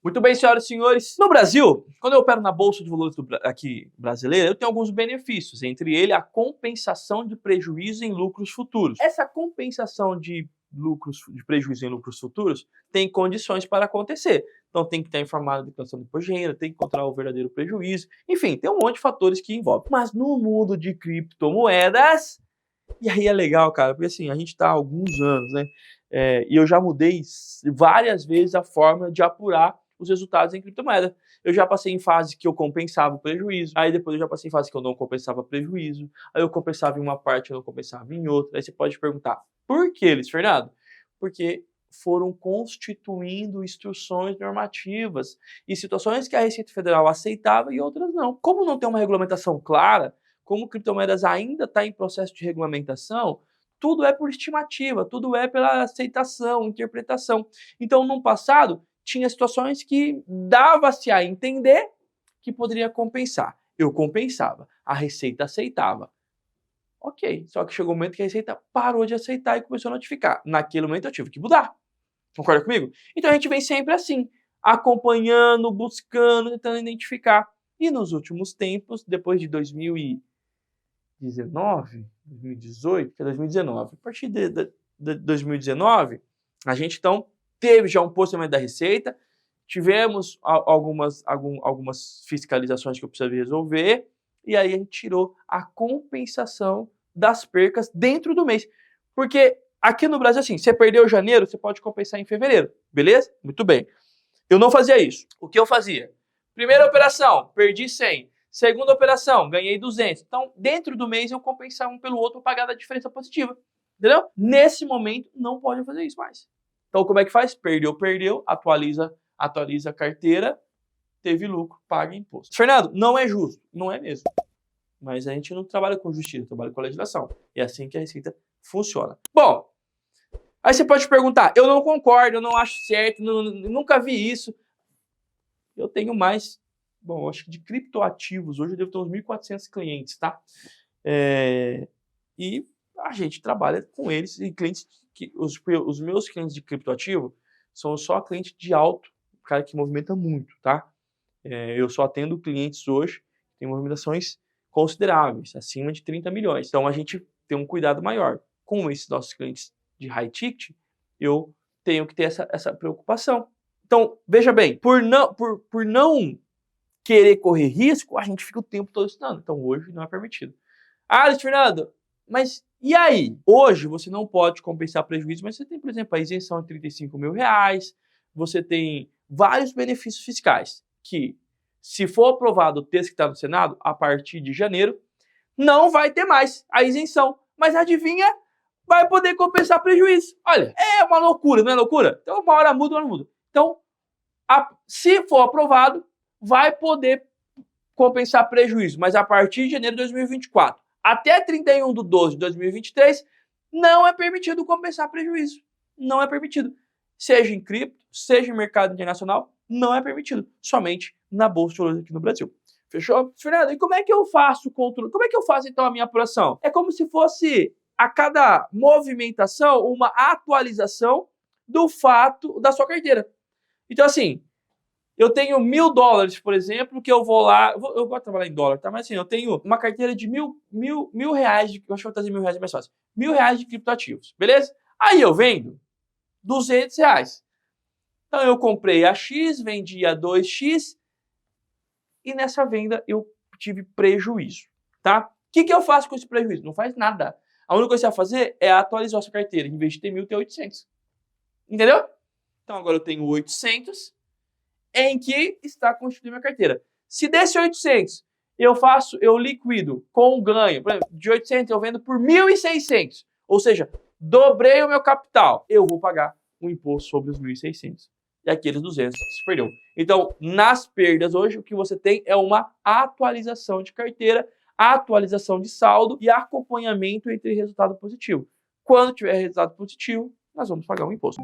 Muito bem, senhoras e senhores. No Brasil, quando eu opero na Bolsa de Valores aqui brasileira, eu tenho alguns benefícios, entre eles a compensação de prejuízo em lucros futuros. Essa compensação de prejuízo em lucros futuros tem condições para acontecer. Então tem que estar informado da declaração de imposto de renda, tem que encontrar o verdadeiro prejuízo, enfim, tem um monte de fatores que envolvem. Mas no mundo de criptomoedas, e aí é legal, cara, porque assim, a gente está há alguns anos, né? E eu já mudei várias vezes a forma de apurar os resultados em criptomoeda. Eu já passei em fase que eu compensava o prejuízo, aí depois eu já passei em fase que eu não compensava prejuízo, aí eu compensava em uma parte, eu não compensava em outra. Aí você pode perguntar, por que, Luiz Fernando? Porque foram constituindo instruções normativas e situações que a Receita Federal aceitava e outras não. Como não tem uma regulamentação clara, como criptomoedas ainda está em processo de regulamentação, tudo é por estimativa, tudo é pela aceitação, interpretação. Então, no passado, tinha situações que dava-se a entender que poderia compensar. Eu compensava, a Receita aceitava. Ok, só que chegou um momento que a Receita parou de aceitar e começou a notificar. Naquele momento eu tive que mudar. Concorda comigo? Então a gente vem sempre assim, acompanhando, buscando, tentando identificar. E nos últimos tempos, depois de 2019, 2018, que é 2019, a partir de 2019, a gente então teve já um posicionamento da Receita, tivemos algumas fiscalizações que eu precisava resolver, e aí a gente tirou a compensação das percas dentro do mês. Porque aqui no Brasil, assim, você perdeu janeiro, você pode compensar em fevereiro, beleza? Muito bem. Eu não fazia isso. O que eu fazia? Primeira operação, perdi 100. Segunda operação, ganhei 200. Então, dentro do mês, eu compensava um pelo outro para pagar a diferença positiva. Entendeu? Nesse momento, não pode fazer isso mais. Então, como é que faz? Perdeu, atualiza a carteira, teve lucro, paga imposto. Fernando, não é justo. Não é mesmo. Mas a gente não trabalha com justiça, trabalha com legislação. É assim que a Receita funciona. Bom, aí você pode perguntar, eu não concordo, eu não acho certo, nunca vi isso. Eu tenho mais, bom, acho que de criptoativos, hoje eu devo ter uns 1.400 clientes, tá? E a gente trabalha com eles e clientes, os meus clientes de criptoativo são só clientes de alto, cara que movimenta muito, tá? Eu só atendo clientes hoje que têm movimentações consideráveis, acima de 30 milhões. Então a gente tem um cuidado maior. Com esses nossos clientes de high ticket, eu tenho que ter essa preocupação. Então, veja bem, por não querer correr risco, a gente fica o tempo todo estudando. Então hoje não é permitido. Ah, Luiz Fernando, mas e aí? Hoje você não pode compensar prejuízo, mas você tem, por exemplo, a isenção de R$35 mil, você tem vários benefícios fiscais que, se for aprovado o texto que está no Senado, a partir de janeiro, não vai ter mais a isenção. Mas adivinha? Vai poder compensar prejuízo. Olha, é uma loucura, não é loucura? Então uma hora muda, uma hora muda. Então, se for aprovado, vai poder compensar prejuízo, mas a partir de janeiro de 2024 até 31/12/2023, não é permitido compensar prejuízo. Não é permitido. Seja em cripto, seja em mercado internacional, não é permitido. Somente na Bolsa de Valores aqui no Brasil. Fechou? Fernando, e como é que eu faço o controle? Como é que eu faço então a minha apuração? É como se fosse a cada movimentação uma atualização do fato da sua carteira. Então assim, eu tenho $1.000, por exemplo, que eu vou lá... Eu gosto de trabalhar em dólar, tá? Mas assim, eu tenho uma carteira de mil reais, eu acho que eu vou trazer R$1.000 é mais fácil. R$1.000 de criptoativos, beleza? Aí eu vendo R$200. Então eu comprei a X, vendi a 2X, e nessa venda eu tive prejuízo, tá? O que eu faço com esse prejuízo? Não faz nada. A única coisa que você vai fazer é atualizar a sua carteira. Em vez de ter 1.000, ter 800. Entendeu? Então agora eu tenho 800... em que está constituindo minha carteira. Se desse 800 eu liquido com ganho, por exemplo, de 800 eu vendo por 1.600, ou seja, dobrei o meu capital, eu vou pagar um imposto sobre os 1.600. E aqueles 200 se perdeu. Então, nas perdas hoje, o que você tem é uma atualização de carteira, atualização de saldo e acompanhamento entre resultado positivo. Quando tiver resultado positivo, nós vamos pagar um imposto.